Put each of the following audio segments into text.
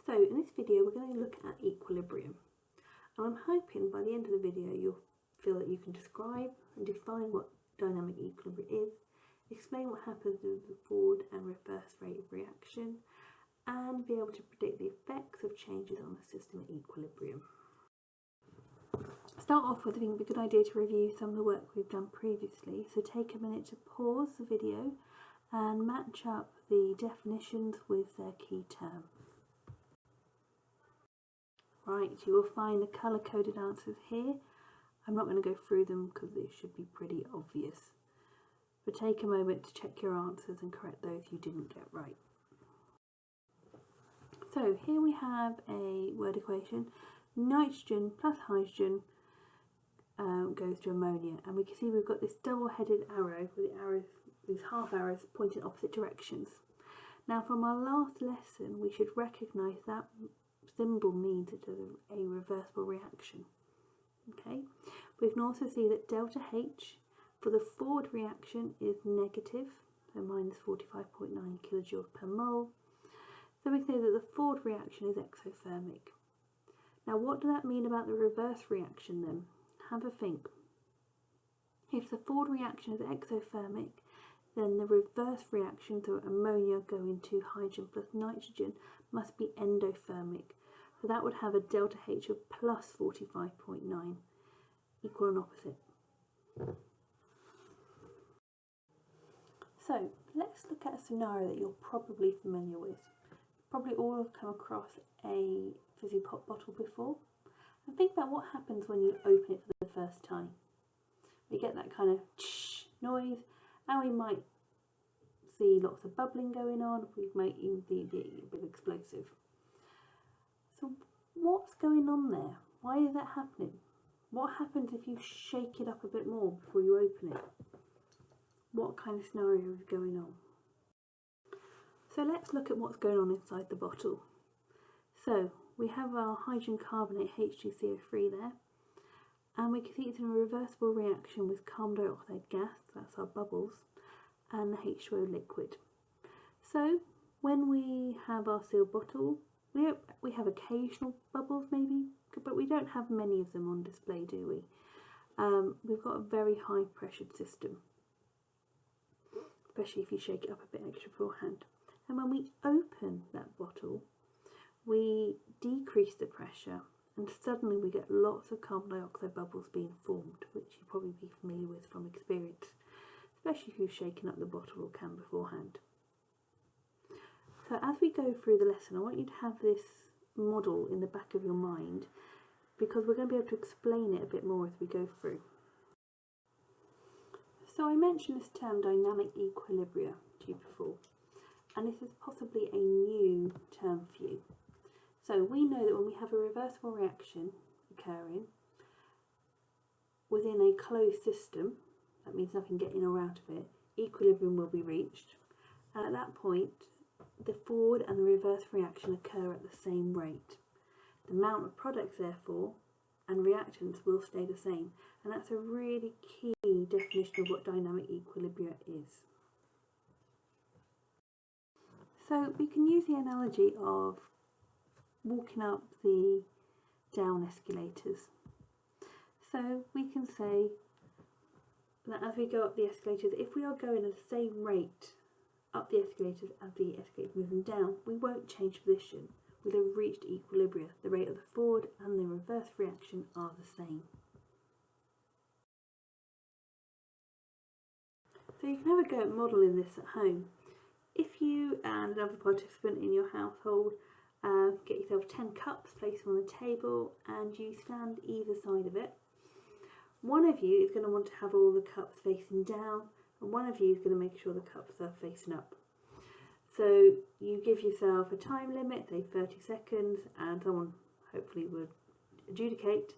So in this video we're going to look at equilibrium, and I'm hoping by the end of the video you'll feel that you can describe and define what dynamic equilibrium is, explain what happens with the forward and reverse rate of reaction, and be able to predict the effects of changes on the system at equilibrium. Start off with, I think it'd be a good idea to review some of the work we've done previously, so take a minute to pause the video and match up the definitions with their key term. Right, you will find the colour-coded answers here. I'm not going to go through them because they should be pretty obvious, but take a moment to check your answers and correct those you didn't get right. So here we have a word equation. Nitrogen plus hydrogen goes to ammonia, and we can see we've got this double-headed arrow with the arrows, these half arrows pointing opposite directions. Now from our last lesson we should recognise that symbol means it is a reversible reaction. Okay, we can also see that delta H for the forward reaction is negative, so minus 45.9 kilojoules per mole. So we can say that the forward reaction is exothermic. Now what does that mean about the reverse reaction then? Have a think. If the forward reaction is exothermic, then the reverse reaction, so ammonia going to hydrogen plus nitrogen, must be endothermic. So that would have a delta H of plus 45.9, equal and opposite. So let's look at a scenario that you're probably familiar with. Probably all have come across a fizzy pop bottle before. And think about what happens when you open it for the first time. We get that kind of noise, and we might see lots of bubbling going on. We might even be a bit explosive. So what's going on there? Why is that happening? What happens if you shake it up a bit more before you open it? What kind of scenario is going on? So let's look at what's going on inside the bottle. So we have our hydrogen carbonate H2CO3 there, and we can see it's in a reversible reaction with carbon dioxide gas, that's our bubbles, and the H2O liquid. So when we have our sealed bottle, we have occasional bubbles maybe, but we don't have many of them on display, do we? We've got a very high pressured system, especially if you shake it up a bit extra beforehand. And when we open that bottle, we decrease the pressure, and suddenly we get lots of carbon dioxide bubbles being formed, which you'll probably be familiar with from experience, especially if you've shaken up the bottle or can beforehand. So as we go through the lesson, I want you to have this model in the back of your mind, because we're going to be able to explain it a bit more as we go through. So I mentioned this term dynamic equilibria to you before, and this is possibly a new term for you. So we know that when we have a reversible reaction occurring within a closed system, that means nothing getting in or out of it, equilibrium will be reached, and at that point the forward and the reverse reaction occur at the same rate. The amount of products therefore and reactants will stay the same, and that's a really key definition of what dynamic equilibria is. So we can use the analogy of walking up the down escalators. So we can say that as we go up the escalators, if we are going at the same rate up the escalators as the escalator moving down, we won't change position. We'll have reached equilibria. The rate of the forward and the reverse reaction are the same. So you can have a go at modelling this at home. If you and another participant in your household get yourself 10 cups, place them on the table, and you stand either side of it, one of you is going to want to have all the cups facing down, and one of you is going to make sure the cups are facing up. So you give yourself a time limit, say 30 seconds, and someone hopefully would adjudicate,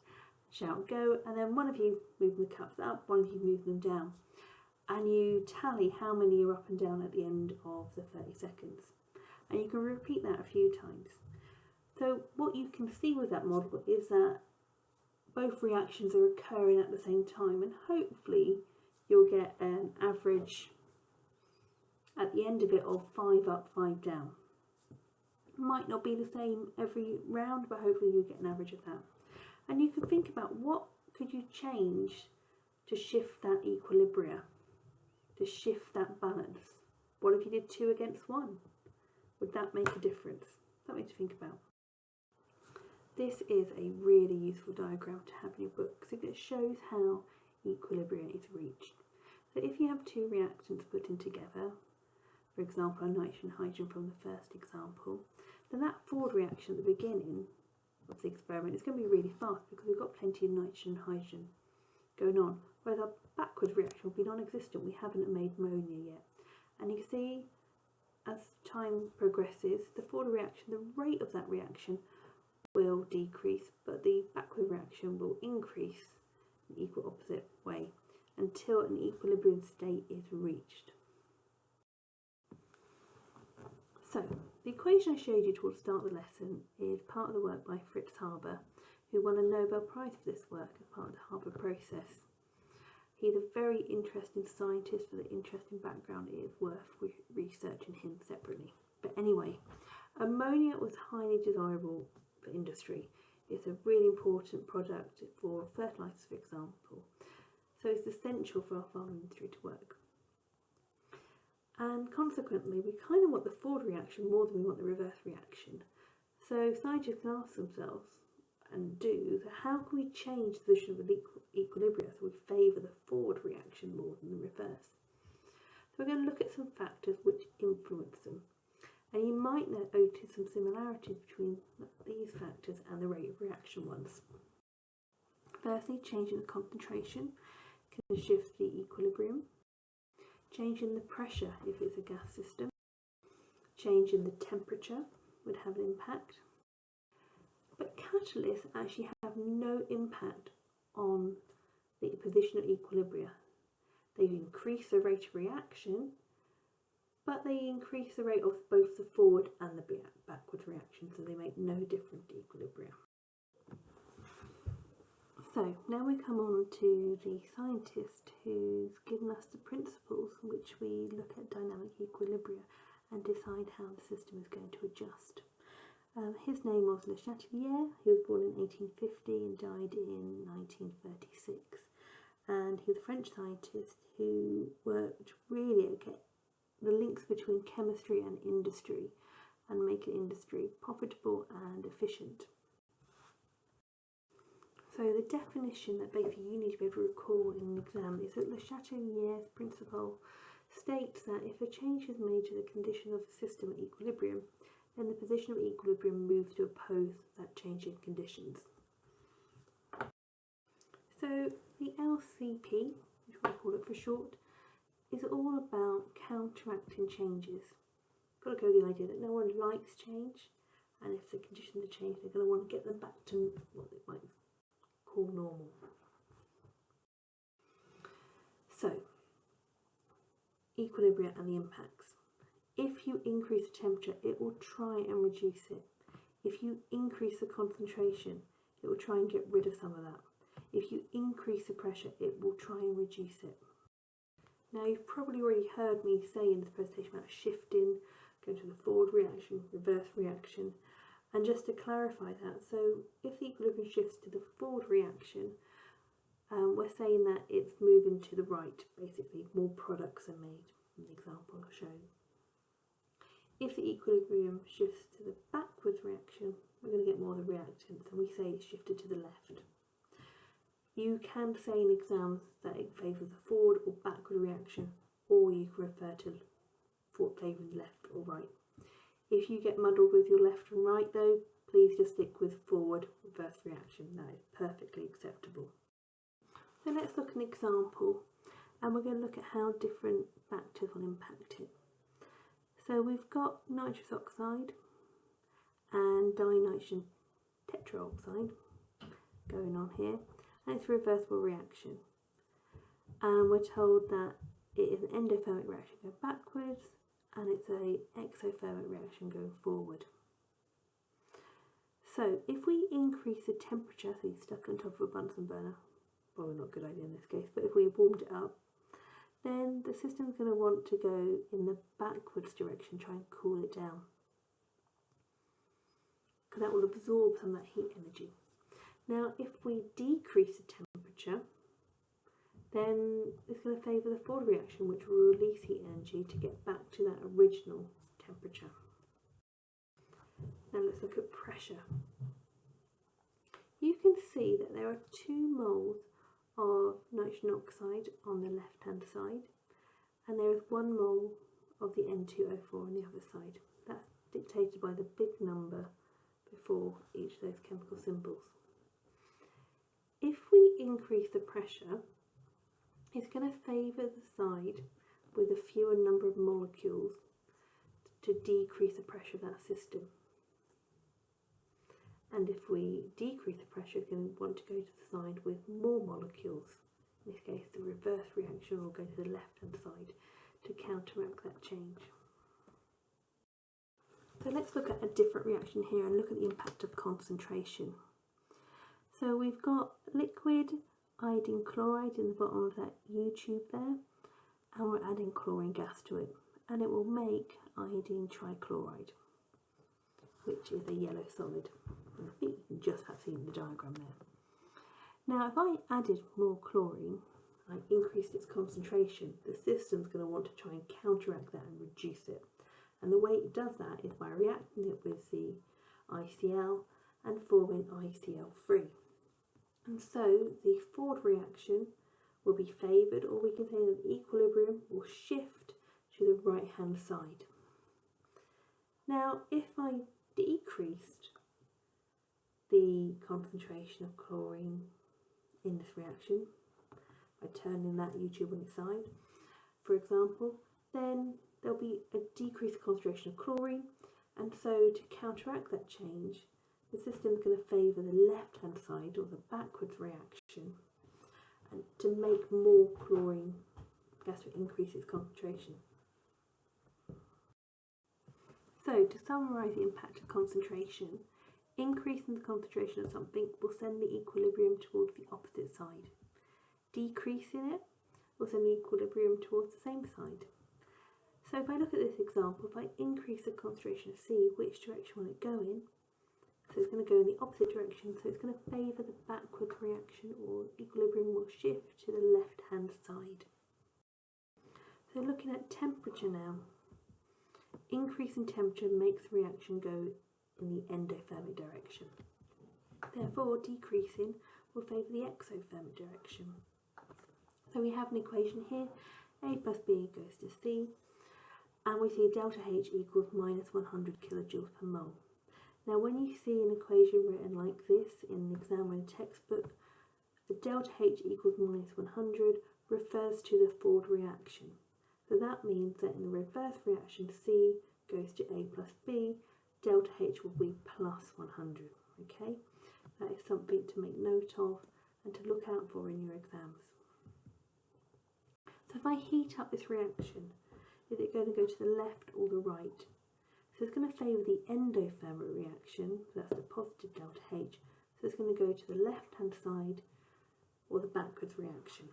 shout go, and then one of you move the cups up, one of you move them down, and you tally how many are up and down at the end of the 30 seconds. And you can repeat that a few times. So what you can see with that model is that both reactions are occurring at the same time, and hopefully you'll get an average at the end of it of 5 up, 5 down. might not be the same every round, but hopefully you get an average of that. And you can think about what could you change to shift that equilibria, to shift that balance. What if you did 2 against 1? Would that make a difference? Something to think about. This is a really useful diagram to have in your book because it shows how equilibrium is reached. So if you have 2 reactants put in together, for example, a nitrogen and hydrogen from the first example, then that forward reaction at the beginning of the experiment is going to be really fast because we've got plenty of nitrogen and hydrogen going on, whereas our backward reaction will be non-existent. We haven't made ammonia yet. And you can see as time progresses, the forward reaction, the rate of that reaction will decrease, but the backward reaction will increase in equal opposite way until an equilibrium state is reached. So, the equation I showed you towards the start of the lesson is part of the work by Fritz Haber, who won a Nobel Prize for this work as part of the Haber process. He's a very interesting scientist with an interesting background. It is worth researching him separately. But anyway, ammonia was highly desirable for industry. It's a really important product for fertilisers, for example. So it's essential for our farming industry to work. And consequently, we kind of want the forward reaction more than we want the reverse reaction. So scientists can ask themselves, and do, so how can we change the position of the equilibria so we favour the forward reaction more than the reverse? So we're going to look at some factors which influence them. And you might notice some similarities between these factors and the rate of reaction ones. Firstly, changing the concentration can shift the equilibrium. Changing the pressure if it's a gas system. Changing the temperature would have an impact. But catalysts actually have no impact on the position of equilibria. They increase the rate of reaction, but they increase the rate of both the forward and the backward reaction, so they make no difference to equilibria. So now we come on to the scientist who's given us the principles in which we look at dynamic equilibria and decide how the system is going to adjust. His name was Le Chatelier. He was born in 1850 and died in 1936. And he was a French scientist who worked really at the links between chemistry and industry and making industry profitable and efficient. So the definition that basically you need to be able to recall in an exam is that Le Chatelier's principle states that if a change is made to the condition of the system at equilibrium, then the position of equilibrium moves to oppose that change in conditions. So the LCP, which we call it for short, is all about counteracting changes. Got to go with the idea that no one likes change, and if the conditions are changed, they're going to want to get them back to what they might call normal. So, equilibria and the impacts. If you increase the temperature, it will try and reduce it. If you increase the concentration, it will try and get rid of some of that. If you increase the pressure, it will try and reduce it. Now, you've probably already heard me say in this presentation about shifting, going to the forward reaction, reverse reaction. And just to clarify that, so if the equilibrium shifts to the forward reaction, we're saying that it's moving to the right, basically. More products are made, in the example I'll show you. If the equilibrium shifts to the backwards reaction, we're going to get more of the reactants, and we say it's shifted to the left. You can say in exams that it favours the forward or backward reaction, or you can refer to favouring left or right. If you get muddled with your left and right though, please just stick with forward reverse reaction. That is perfectly acceptable. So let's look at an example, and we're going to look at how different factors will impact it. So we've got nitrous oxide and dinitrogen tetraoxide going on here, and it's a reversible reaction. And we're told that it is an endothermic reaction going backwards, and it's an exothermic reaction going forward. So if we increase the temperature, so you stuck on top of a Bunsen burner, probably not a good idea in this case, but if we warmed it up, then the system's going to want to go in the backwards direction, try and cool it down. that will absorb some of that heat energy. Now if we decrease the temperature, then it's going to favour the forward reaction, which will release heat energy to get back to that original temperature. Now let's look at pressure. You can see that there are 2 moles of nitrogen oxide on the left hand side, and there is 1 mole of the N2O4 on the other side. That's dictated by the big number before each of those chemical symbols. If we increase the pressure, it's going to favour the side with a fewer number of molecules to decrease the pressure of that system. And if we decrease the pressure, it's going to want to go to the side with more molecules. In this case, the reverse reaction will go to the left-hand side to counteract that change. So let's look at a different reaction here and look at the impact of concentration. So we've got liquid iodine chloride in the bottom of that U tube there, and we're adding chlorine gas to it, and it will make iodine trichloride, which is a yellow solid. I think you can just have seen the diagram there. Now if I added more chlorine, I increased its concentration, the system's going to want to try and counteract that and reduce it. And the way it does that is by reacting it with the ICl and forming ICl3. And so the forward reaction will be favoured, or we can say that the equilibrium will shift to the right hand side. Now if I decreased the concentration of chlorine in this reaction by turning that U tube on its side, for example, then there'll be a decreased concentration of chlorine, and so to counteract that change, the system is going to favour the left hand side, or the backwards reaction, and to make more chlorine gas to increase its concentration. So to summarise the impact of concentration, increasing the concentration of something will send the equilibrium towards the opposite side. Decreasing it will send the equilibrium towards the same side. So if I look at this example, if I increase the concentration of C, which direction will it go in? So it's going to go in the opposite direction, so it's going to favour the backward reaction, or equilibrium will shift to the left hand side. So looking at temperature now, increasing temperature makes the reaction go in the endothermic direction. Therefore, decreasing will favour the exothermic direction. So we have an equation here, A plus B goes to C, and we see delta H equals minus 100 kilojoules per mole. Now when you see an equation written like this in the exam or in the textbook, the delta H equals minus 100 refers to the forward reaction. So that means that in the reverse reaction, C goes to A plus B, delta H will be plus 100. Okay, that is something to make note of and to look out for in your exams. So if I heat up this reaction, is it going to go to the left or the right? So it's going to favour the endothermic reaction, so that's the positive delta H, so it's going to go to the left hand side or the backwards reaction.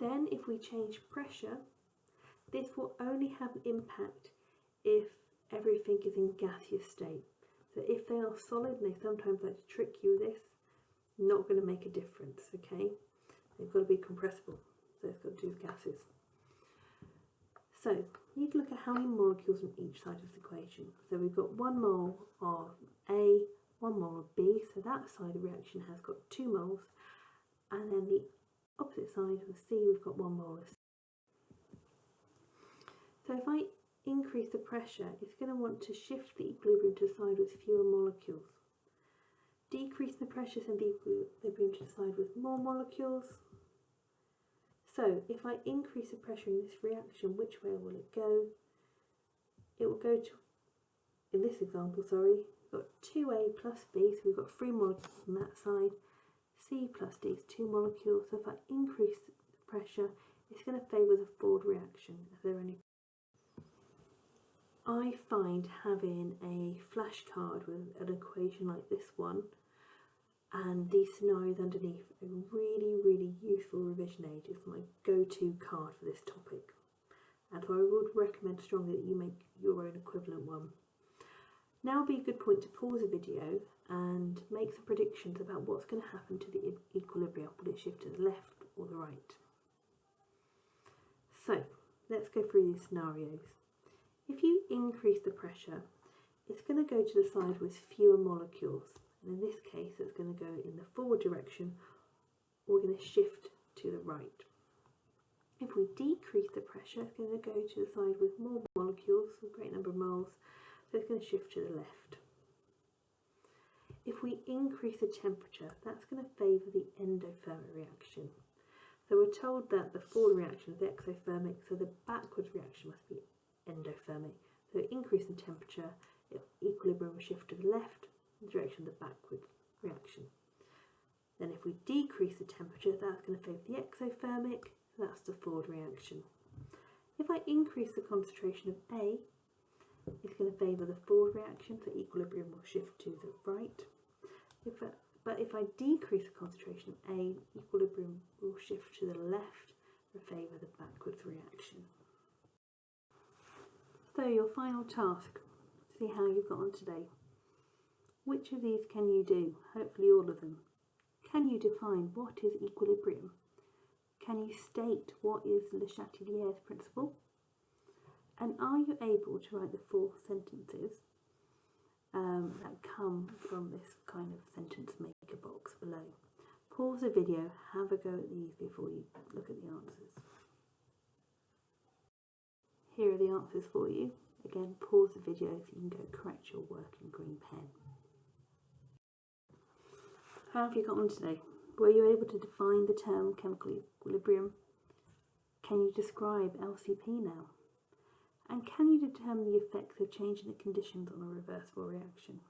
Then if we change pressure, this will only have an impact if everything is in gaseous state. So if they are solid, and they sometimes like to trick you with this, not going to make a difference, okay? They've got to be compressible, so it's got to do with gases. So you need to look at how many molecules on each side of the equation. So we've got 1 mole of A, 1 mole of B, so that side of the reaction has got 2 moles, and then the opposite side of C, we've got 1 mole of C. So if I increase the pressure, it's going to want to shift the equilibrium to the side with fewer molecules. Decrease the pressure, send the equilibrium to the side with more molecules. So if I increase the pressure in this reaction, which way will it go? It will go to, in this example, sorry, we've got 2A plus B, so we've got 3 molecules on that side. C plus D is 2 molecules, so if I increase the pressure, it's going to favour the forward reaction. I find having a flashcard with an equation like this one and these scenarios underneath a really useful revision aid. It's my go-to card for this topic, and so I would recommend strongly that you make your own equivalent one. Now would be a good point to pause the video and make some predictions about what's going to happen to the equilibria. Will it shift to the left or the right? So let's go through these scenarios. If you increase the pressure, it's going to go to the side with fewer molecules. And in this case, it's going to go in the forward direction, or we're going to shift to the right. If we decrease the pressure, it's going to go to the side with more molecules, a great number of moles, so it's going to shift to the left. If we increase the temperature, that's going to favour the endothermic reaction. So we're told that the forward reaction is exothermic, so the backwards reaction must be endothermic. So increase in temperature, equilibrium will shift to the left, in the direction of the backward reaction. Then if we decrease the temperature, that's going to favour the exothermic, so that's the forward reaction. If I increase the concentration of A, it's going to favour the forward reaction, so equilibrium will shift to the right. But if I decrease the concentration of A, equilibrium will shift to the left and favour the backwards reaction. So your final task, see how you've got on today. Which of these can you do? Hopefully all of them. Can you define what is equilibrium? Can you state what is the Chatelier Principle? And are you able to write the 4 sentences that come from this kind of sentence maker box below? Pause the video, have a go at these before you look at the answers. Here are the answers for you. Again, pause the video so you can go correct your work in green pen. How have you got on today? Were you able to define the term chemical equilibrium? Can you describe LCP now? And can you determine the effects of changing the conditions on a reversible reaction?